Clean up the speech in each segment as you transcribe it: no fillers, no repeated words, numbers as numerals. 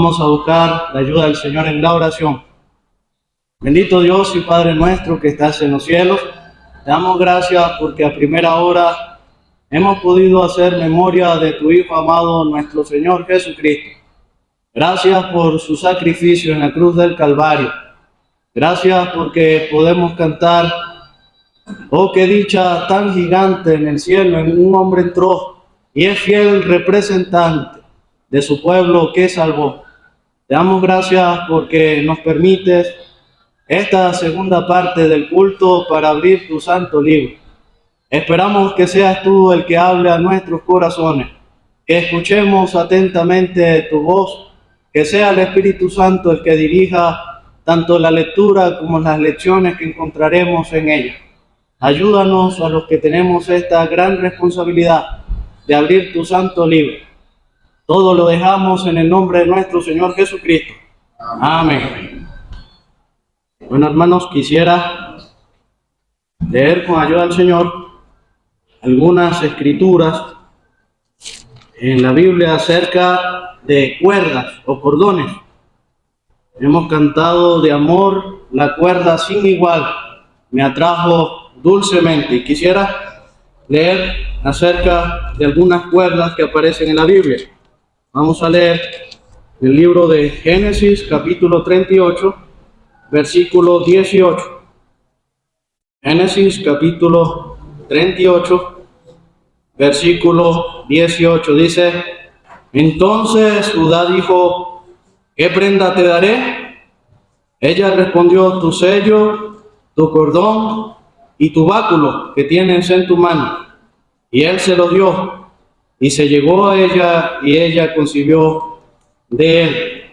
Vamos a buscar la ayuda del Señor en la oración. Bendito Dios y Padre nuestro que estás en los cielos, te damos gracias porque a primera hora hemos podido hacer memoria de tu Hijo amado, nuestro Señor Jesucristo. Gracias por su sacrificio en la cruz del Calvario. Gracias porque podemos cantar: oh, qué dicha tan gigante en el cielo, en un hombre entró y es fiel representante de su pueblo que salvó. Te damos gracias porque nos permites esta segunda parte del culto para abrir tu santo libro. Esperamos que seas tú el que hable a nuestros corazones, que escuchemos atentamente tu voz, que sea el Espíritu Santo el que dirija tanto la lectura como las lecciones que encontraremos en ella. Ayúdanos a los que tenemos esta gran responsabilidad de abrir tu santo libro. Todo lo dejamos en el nombre de nuestro Señor Jesucristo. Amén. Bueno, hermanos, quisiera leer con ayuda del Señor algunas escrituras en la Biblia acerca de cuerdas o cordones. Hemos cantado de amor, la cuerda sin igual me atrajo dulcemente, y quisiera leer acerca de algunas cuerdas que aparecen en la Biblia. Vamos a leer el libro de Génesis, capítulo 38, versículo 18. Génesis, capítulo 38, versículo 18, dice: entonces Judá dijo, ¿qué prenda te daré? Ella respondió, tu sello, tu cordón y tu báculo que tienes en tu mano. Y él se lo dio, y se llegó a ella, y ella concibió de él.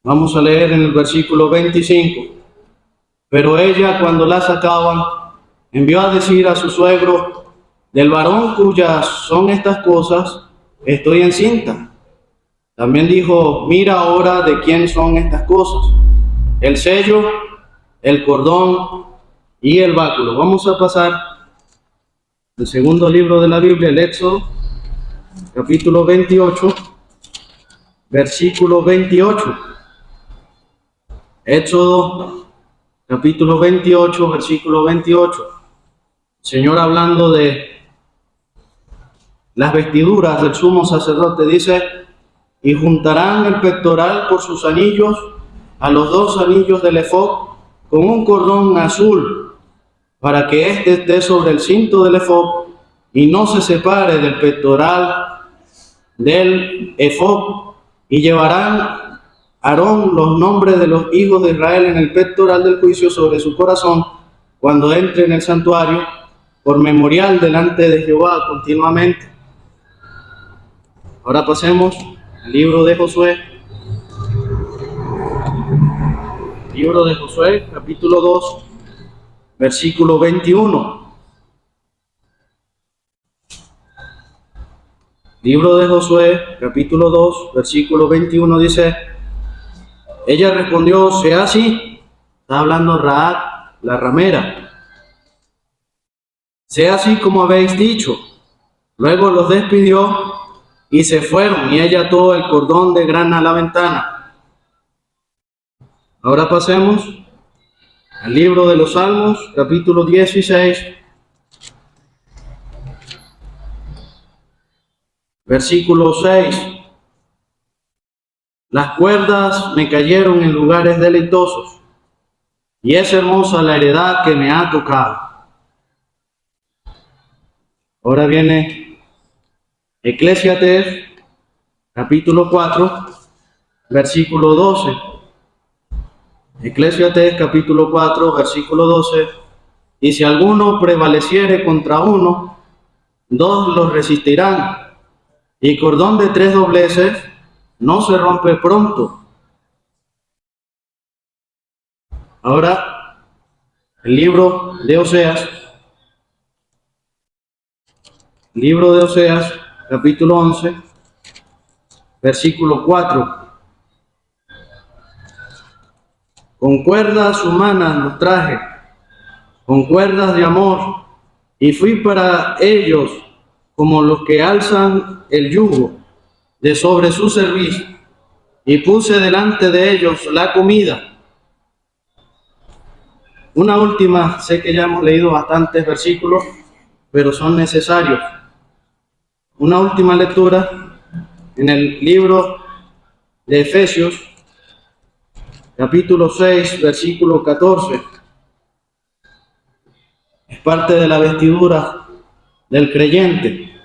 Vamos a leer en el versículo 25. Pero ella, cuando la sacaban, envió a decir a su suegro, del varón cuyas son estas cosas, estoy encinta. También dijo, mira ahora de quién son estas cosas, el sello, el cordón y el báculo. Vamos a pasar al segundo libro de la Biblia, el Éxodo, capítulo 28, versículo 28. Éxodo, capítulo 28, versículo 28. Señor, hablando de las vestiduras del sumo sacerdote, dice, y juntarán el pectoral por sus anillos a los dos anillos del efod con un cordón azul, para que éste esté sobre el cinto del efod y no se separe del pectoral del efod. Y llevarán Aarón los nombres de los hijos de Israel en el pectoral del juicio sobre su corazón cuando entre en el santuario, por memorial delante de Jehová continuamente. Ahora pasemos al libro de Josué. Libro de Josué, capítulo 2, versículo 21. Libro de Josué, capítulo 2, versículo 21 dice, ella respondió, sea así. Está hablando Rahab, la ramera. Sea así como habéis dicho. Luego los despidió y se fueron, y ella ató el cordón de grana a la ventana. Ahora pasemos al libro de los Salmos, capítulo 16, versículo 6. Las cuerdas me cayeron en lugares deleitosos, y es hermosa la heredad que me ha tocado. Ahora viene Eclesiastés, capítulo 4, versículo 12. Eclesiastés, capítulo 4, versículo 12. Y si alguno prevaleciere contra uno, dos los resistirán, y cordón de 3 dobleces no se rompe pronto. Ahora, el libro de Oseas, capítulo 11, versículo 4. Con cuerdas humanas los traje, con cuerdas de amor, y fui para ellos como los que alzan el yugo de sobre su cerviz. y puse delante de ellos la comida. Una última, sé que ya hemos leído bastantes versículos, pero son necesarios. Una última lectura en el libro de Efesios, capítulo 6, versículo 14. Es parte de la vestidura del creyente.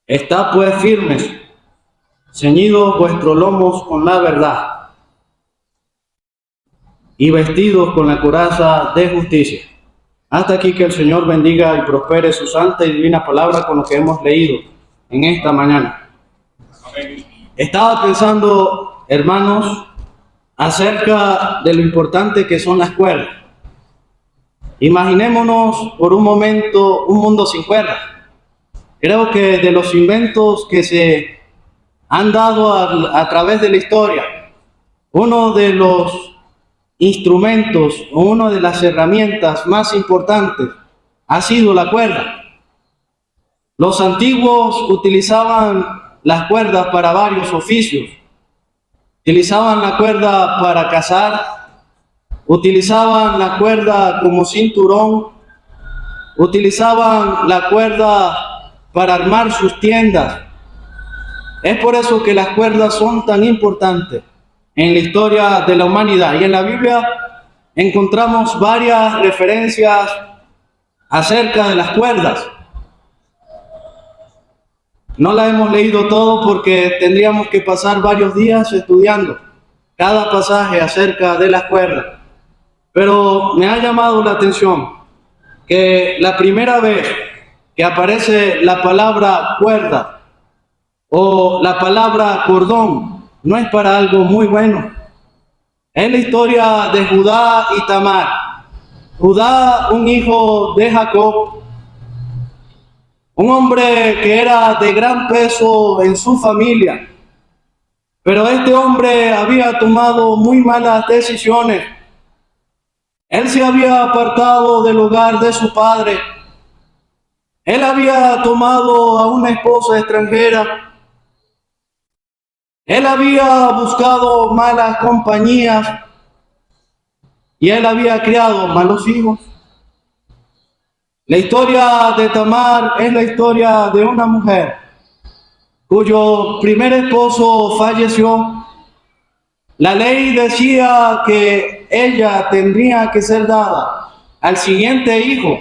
Estad pues firmes, ceñidos vuestros lomos con la verdad y vestidos con la coraza de justicia. Hasta aquí, que el Señor bendiga y prospere su santa y divina palabra con lo que hemos leído en esta mañana. Amén. Estaba pensando, hermanos, acerca de lo importante que son las cuerdas. Imaginémonos por un momento un mundo sin cuerdas. Creo que de los inventos que se han dado a través de la historia, uno de los instrumentos o una de las herramientas más importantes ha sido la cuerda. Los antiguos utilizaban las cuerdas para varios oficios. Utilizaban la cuerda para cazar, utilizaban la cuerda como cinturón, utilizaban la cuerda para armar sus tiendas. Es por eso que las cuerdas son tan importantes en la historia de la humanidad. Y en la Biblia encontramos varias referencias acerca de las cuerdas. No la hemos leído todo porque tendríamos que pasar varios días estudiando cada pasaje acerca de las cuerdas. Pero me ha llamado la atención que la primera vez que aparece la palabra cuerda o la palabra cordón no es para algo muy bueno. Es la historia de Judá y Tamar. Judá, un hijo de Jacob, un hombre que era de gran peso en su familia, pero este hombre había tomado muy malas decisiones. Él se había apartado del hogar de su padre. Él había tomado a una esposa extranjera. Él había buscado malas compañías y él había criado malos hijos. La historia de Tamar es la historia de una mujer cuyo primer esposo falleció. La ley decía que ella tendría que ser dada al siguiente hijo,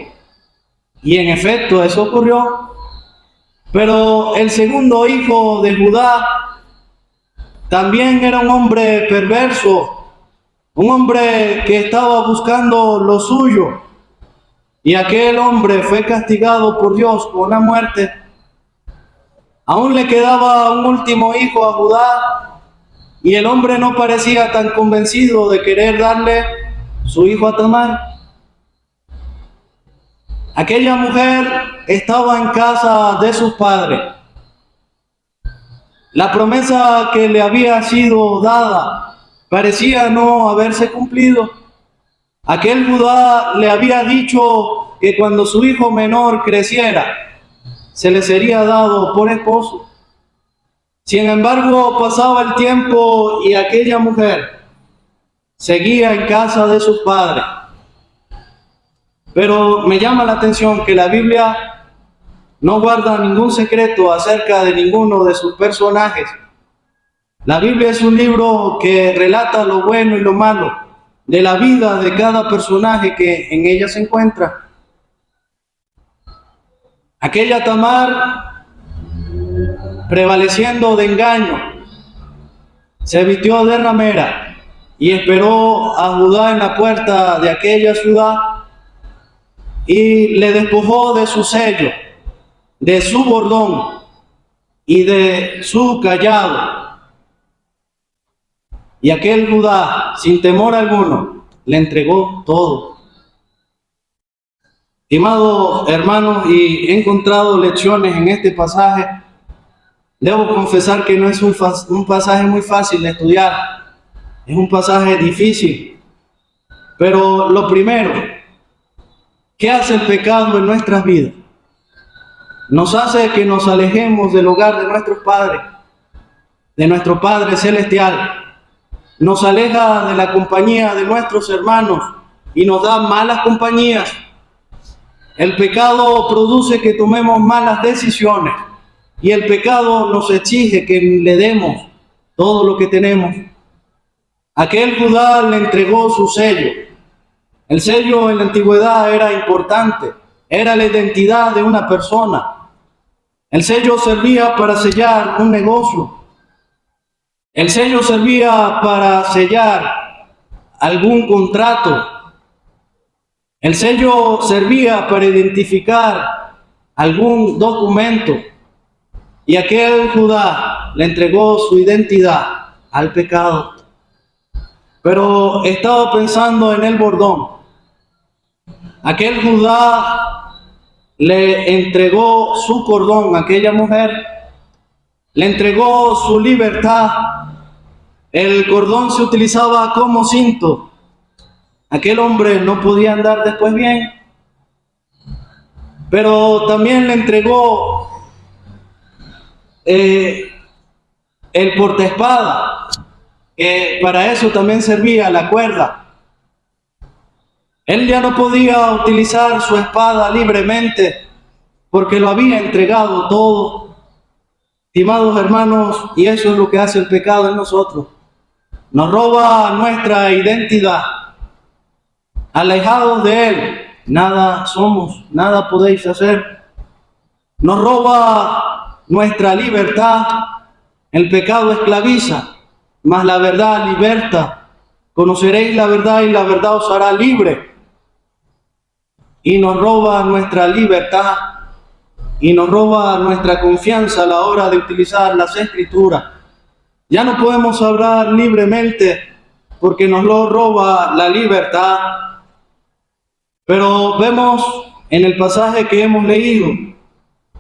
y en efecto eso ocurrió. Pero el segundo hijo de Judá también era un hombre perverso, un hombre que estaba buscando lo suyo, y aquel hombre fue castigado por Dios con la muerte. Aún le quedaba un último hijo a Judá, y el hombre no parecía tan convencido de querer darle su hijo a Tamar. Aquella mujer estaba en casa de sus padres. La promesa que le había sido dada parecía no haberse cumplido. Aquel Judá le había dicho que cuando su hijo menor creciera, se le sería dado por esposo. Sin embargo, pasaba el tiempo y aquella mujer seguía en casa de sus padres. Pero me llama la atención que la Biblia no guarda ningún secreto acerca de ninguno de sus personajes. La Biblia es un libro que relata lo bueno y lo malo de la vida de cada personaje que en ella se encuentra. Aquella Tamar, prevaleciendo de engaño, se vistió de ramera y esperó a Judá en la puerta de aquella ciudad y le despojó de su sello, de su bordón y de su cayado. Y aquel Judá, sin temor alguno, le entregó todo. Estimados hermanos, y he encontrado lecciones en este pasaje. Debo confesar que no es un pasaje muy fácil de estudiar. Es un pasaje difícil. Pero lo primero, ¿qué hace el pecado en nuestras vidas? Nos hace que nos alejemos del hogar de nuestros padres. de nuestro Padre Celestial, nos aleja de la compañía de nuestros hermanos y nos da malas compañías. El pecado produce que tomemos malas decisiones y el pecado nos exige que le demos todo lo que tenemos. Aquel Judá le entregó su sello. El sello en la antigüedad era importante, era la identidad de una persona. El sello servía para sellar un negocio. El sello servía para sellar algún contrato. El sello servía para identificar algún documento. Y aquel Judá le entregó su identidad al pecado. Pero estaba pensando en el bordón. Aquel Judá le entregó su cordón a aquella mujer, le entregó su libertad. El cordón se utilizaba como cinto. Aquel hombre no podía andar después bien, pero también le entregó el portaespada, que para eso también servía la cuerda. Él ya no podía utilizar su espada libremente porque lo había entregado todo. Estimados hermanos, y eso es lo que hace el pecado en nosotros. Nos roba nuestra identidad. Alejados de Él, nada somos, nada podéis hacer. Nos roba nuestra libertad. El pecado esclaviza, mas la verdad liberta. Conoceréis la verdad y la verdad os hará libre. Y nos roba nuestra libertad y nos roba nuestra confianza a la hora de utilizar las Escrituras. Ya no podemos hablar libremente porque nos lo roba la libertad. Pero vemos en el pasaje que hemos leído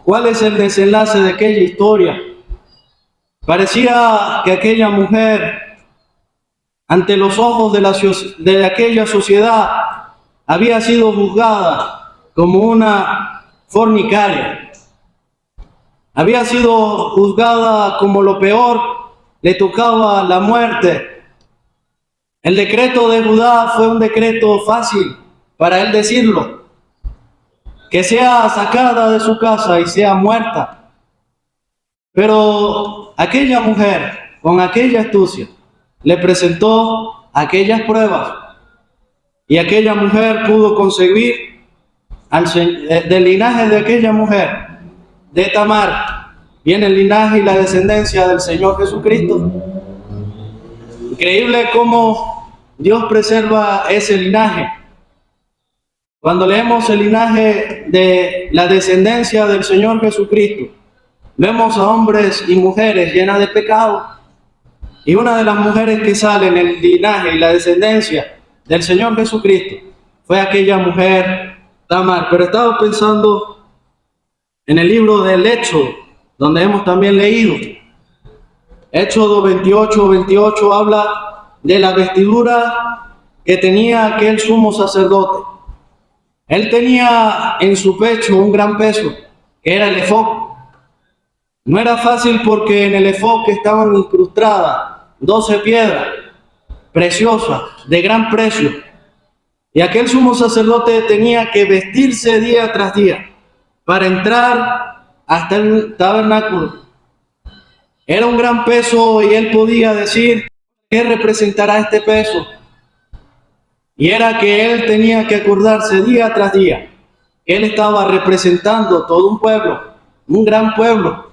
cuál es el desenlace de aquella historia. Parecía que aquella mujer, ante los ojos de aquella sociedad, había sido juzgada como una fornicaria. Había sido juzgada como lo peor, le tocaba la muerte. El decreto de Judá fue un decreto fácil para él decirlo, que sea sacada de su casa y sea muerta. Pero aquella mujer, con aquella astucia, le presentó aquellas pruebas. Y aquella mujer pudo concebir del linaje de aquella mujer, de Tamar, viene el linaje y la descendencia del Señor Jesucristo. Increíble cómo Dios preserva ese linaje. Cuando leemos el linaje de la descendencia del Señor Jesucristo, vemos a hombres y mujeres llenas de pecado. Y una de las mujeres que sale en el linaje y la descendencia del Señor Jesucristo fue aquella mujer Tamar. Pero estaba pensando en el libro del Éxodo, donde hemos también leído. Éxodo 28 habla de la vestidura que tenía aquel sumo sacerdote. Él tenía en su pecho un gran peso, que era el efod. No era fácil porque en el efod estaban incrustadas 12 piedras preciosas, de gran precio. Y aquel sumo sacerdote tenía que vestirse día tras día para entrar hasta el tabernáculo. Era un gran peso y él podía decir, ¿qué representará este peso? Y era que él tenía que acordarse día tras día. Él estaba representando todo un pueblo, un gran pueblo.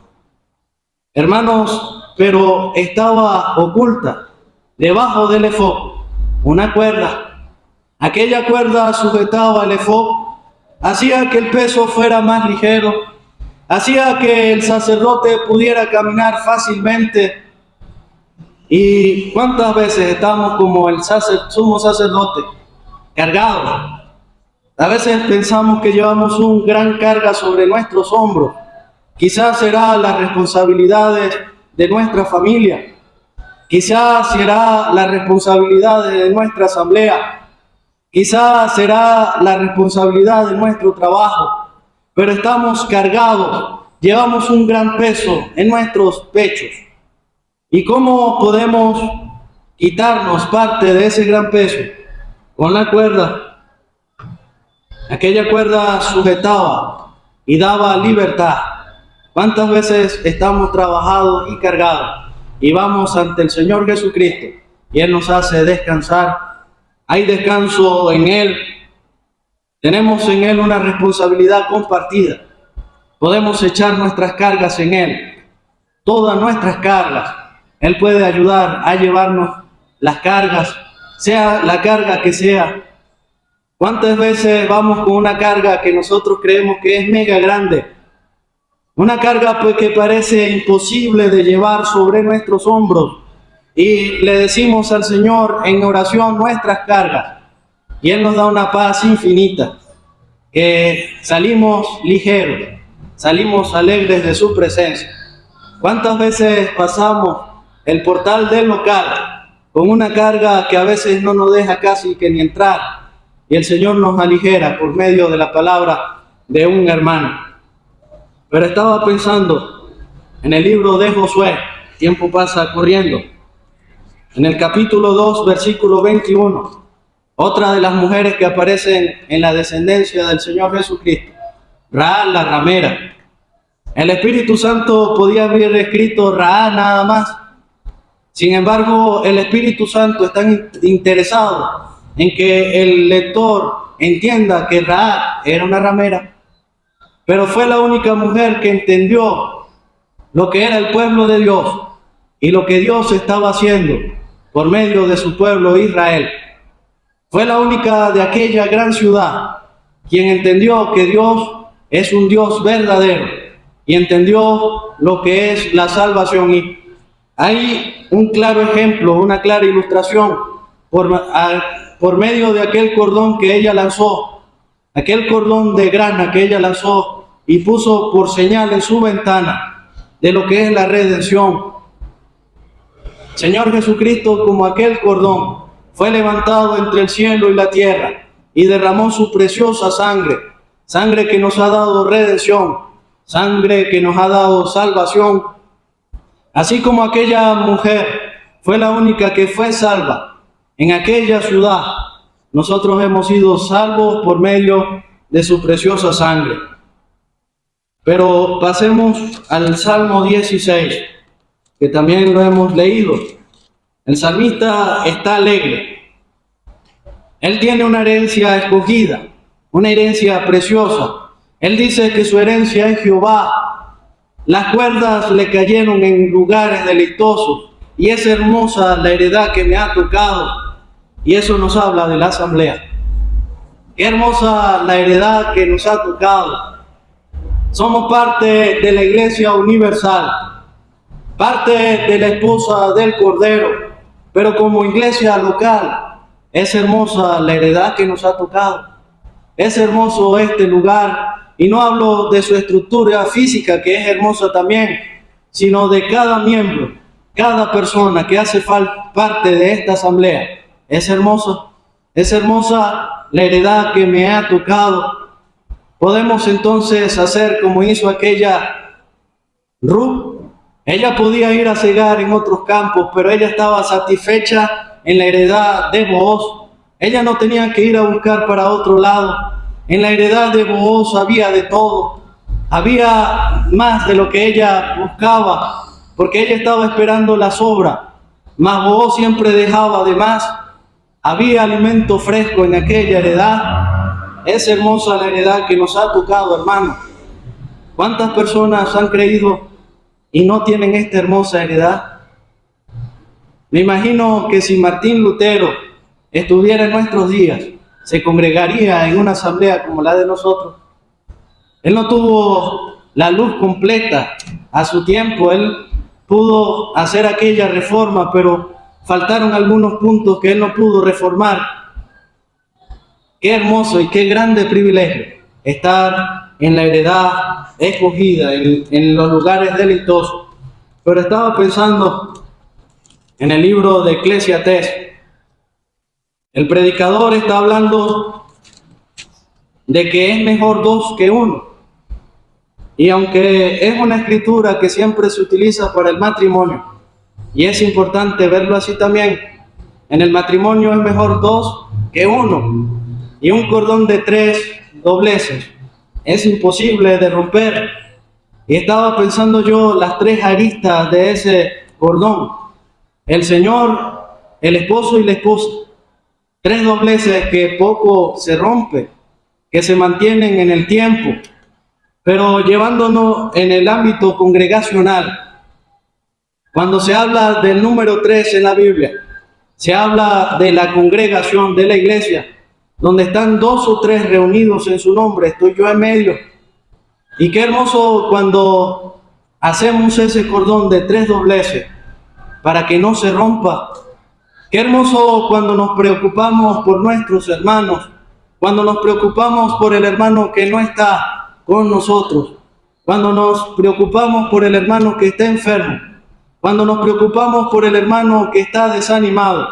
Hermanos, pero estaba oculta debajo del efod una cuerda. Aquella cuerda sujetaba el efod, hacía que el peso fuera más ligero, hacía que el sacerdote pudiera caminar fácilmente. ¿Y cuántas veces estamos como el sumo sacerdote, cargados? A veces pensamos que llevamos una gran carga sobre nuestros hombros. Quizás será las responsabilidades de nuestra familia. Quizás será la responsabilidad de nuestra asamblea. Quizás será la responsabilidad de nuestro trabajo. Pero estamos cargados. Llevamos un gran peso en nuestros pechos. ¿Y cómo podemos quitarnos parte de ese gran peso? Con la cuerda. Aquella cuerda sujetaba y daba libertad. ¿Cuántas veces estamos trabajados y cargados y vamos ante el Señor Jesucristo y Él nos hace descansar? Hay descanso en Él. Tenemos en Él una responsabilidad compartida. Podemos echar nuestras cargas en Él, todas nuestras cargas. Él puede ayudar a llevarnos las cargas, sea la carga que sea. ¿Cuántas veces vamos con una carga que nosotros creemos que es mega grande? Una carga pues que parece imposible de llevar sobre nuestros hombros. Y le decimos al Señor en oración nuestras cargas. Y Él nos da una paz infinita. Que salimos ligeros, salimos alegres de su presencia. ¿Cuántas veces pasamos el portal del local con una carga que a veces no nos deja casi que ni entrar? Y el Señor nos aligera por medio de la palabra de un hermano. Pero estaba pensando en el libro de Josué, el tiempo pasa corriendo, en el capítulo 2, versículo 21, otra de las mujeres que aparecen en la descendencia del Señor Jesucristo, Rahab la ramera. El Espíritu Santo podía haber escrito Rahab nada más. Sin embargo, el Espíritu Santo está interesado en que el lector entienda que Rahab era una ramera. Pero fue la única mujer que entendió lo que era el pueblo de Dios y lo que Dios estaba haciendo por medio de su pueblo Israel. Fue la única de aquella gran ciudad quien entendió que Dios es un Dios verdadero y entendió lo que es la salvación. Y hay un claro ejemplo, una clara ilustración por medio de aquel cordón que ella lanzó, aquel cordón de grana que ella lanzó y puso por señal en su ventana de lo que es la redención. Señor Jesucristo, como aquel cordón, fue levantado entre el cielo y la tierra y derramó su preciosa sangre, sangre que nos ha dado redención, sangre que nos ha dado salvación. Así como aquella mujer fue la única que fue salva en aquella ciudad, nosotros hemos sido salvos por medio de su preciosa sangre. Pero pasemos al Salmo 16, que también lo hemos leído. El salmista está alegre. Él tiene una herencia escogida, una herencia preciosa. Él dice que su herencia es Jehová. Las cuerdas le cayeron en lugares deleitosos y es hermosa la heredad que me ha tocado. Y eso nos habla de la asamblea. Qué hermosa la heredad que nos ha tocado. Somos parte de la Iglesia Universal, parte de la esposa del Cordero, pero como iglesia local es hermosa la heredad que nos ha tocado. Es hermoso este lugar, y no hablo de su estructura física, que es hermosa también, sino de cada miembro, cada persona que hace parte de esta asamblea. Es hermosa la heredad que me ha tocado. Podemos entonces hacer como hizo aquella Ruth. Ella podía ir a cegar en otros campos, pero ella estaba satisfecha en la heredad de Booz. Ella no tenía que ir a buscar para otro lado. En la heredad de Booz había de todo. Había más de lo que ella buscaba, porque ella estaba esperando la sobra. Mas Booz siempre dejaba de más. Había alimento fresco en aquella heredad. Es hermosa la heredad que nos ha tocado, hermano. ¿Cuántas personas han creído y no tienen esta hermosa heredad? Me imagino que si Martín Lutero estuviera en nuestros días, se congregaría en una asamblea como la de nosotros. Él no tuvo la luz completa a su tiempo. Él pudo hacer aquella reforma, pero faltaron algunos puntos que él no pudo reformar. Qué hermoso y qué grande privilegio estar en la heredad escogida, en los lugares deleitosos. Pero estaba pensando en el libro de Eclesiastés. El predicador está hablando de que es mejor dos que uno. Y aunque es una escritura que siempre se utiliza para el matrimonio, Y es importante verlo así también. En el matrimonio es mejor 2 que 1. Y un cordón de 3 dobleces es imposible de romper. Y estaba pensando yo las 3 aristas de ese cordón: el Señor, el esposo y la esposa. 3 dobleces que poco se rompen, que se mantienen en el tiempo. Pero llevándonos en el ámbito congregacional, cuando se habla del número 3 en la Biblia, se habla de la congregación, de la iglesia, donde están 2 o 3 reunidos en su nombre, estoy yo en medio. Y qué hermoso cuando hacemos ese cordón de 3 dobleces para que no se rompa. Qué hermoso cuando nos preocupamos por nuestros hermanos, cuando nos preocupamos por el hermano que no está con nosotros, cuando nos preocupamos por el hermano que está enfermo, cuando nos preocupamos por el hermano que está desanimado,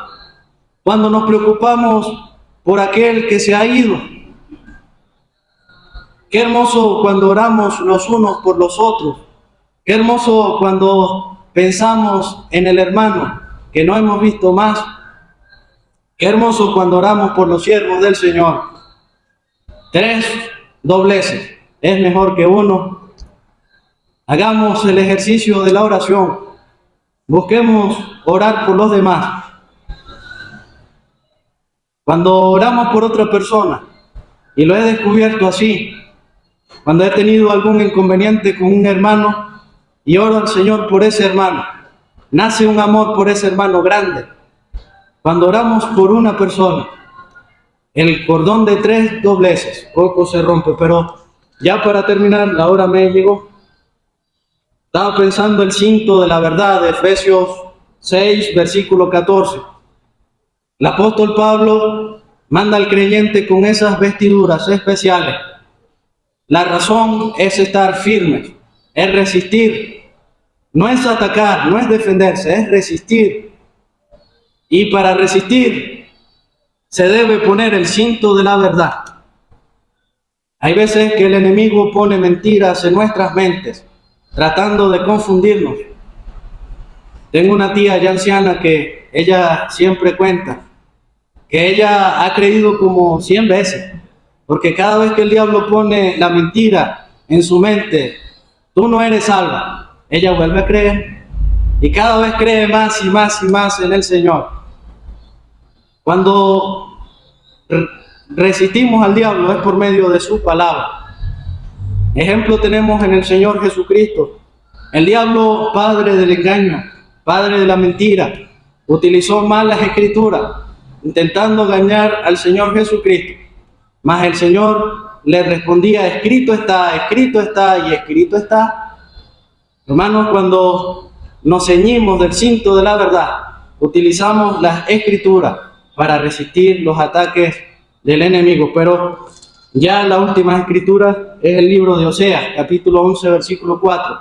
cuando nos preocupamos por aquel que se ha ido. Qué hermoso cuando oramos los unos por los otros. Qué hermoso cuando pensamos en el hermano que no hemos visto más. Qué hermoso cuando oramos por los siervos del Señor. 3 dobleces es mejor que 1. Hagamos el ejercicio de la oración. Busquemos orar por los demás. Cuando oramos por otra persona, y lo he descubierto así, cuando he tenido algún inconveniente con un hermano y oro al Señor por ese hermano, nace un amor por ese hermano grande. Cuando oramos por una persona, el cordón de 3 dobleces poco se rompe. Pero ya para terminar, la hora me llegó. Estaba pensando el cinto de la verdad de Efesios 6, versículo 14. El apóstol Pablo manda al creyente con esas vestiduras especiales. La razón es estar firmes, es resistir. No es atacar, no es defenderse, es resistir. Y para resistir se debe poner el cinto de la verdad. Hay veces que el enemigo pone mentiras en nuestras mentes, tratando de confundirnos. Tengo una tía ya anciana que ella siempre cuenta que ella ha creído como 100 veces, porque cada vez que el diablo pone la mentira en su mente, tú no eres salva, ella vuelve a creer y cada vez cree más y más y más en el Señor. Cuando resistimos al diablo es por medio de su palabra. Ejemplo tenemos en el Señor Jesucristo. El diablo, padre del engaño, padre de la mentira, utilizó mal las escrituras, intentando engañar al Señor Jesucristo. Mas el Señor le respondía: escrito está y escrito está. Hermanos, cuando nos ceñimos del cinto de la verdad, utilizamos las escrituras para resistir los ataques del enemigo. Pero ya la última escritura es el libro de Oseas, capítulo 11, versículo 4.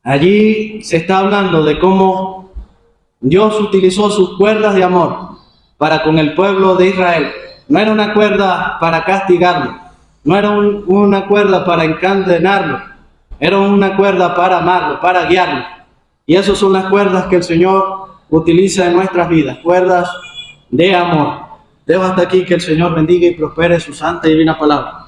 Allí se está hablando de cómo Dios utilizó sus cuerdas de amor para con el pueblo de Israel. No era una cuerda para castigarlo, no era una cuerda para encadenarlo, era una cuerda para amarlo, para guiarlo. Y esas son las cuerdas que el Señor utiliza en nuestras vidas, cuerdas de amor. Dejo hasta aquí, que el Señor bendiga y prospere su santa y divina palabra.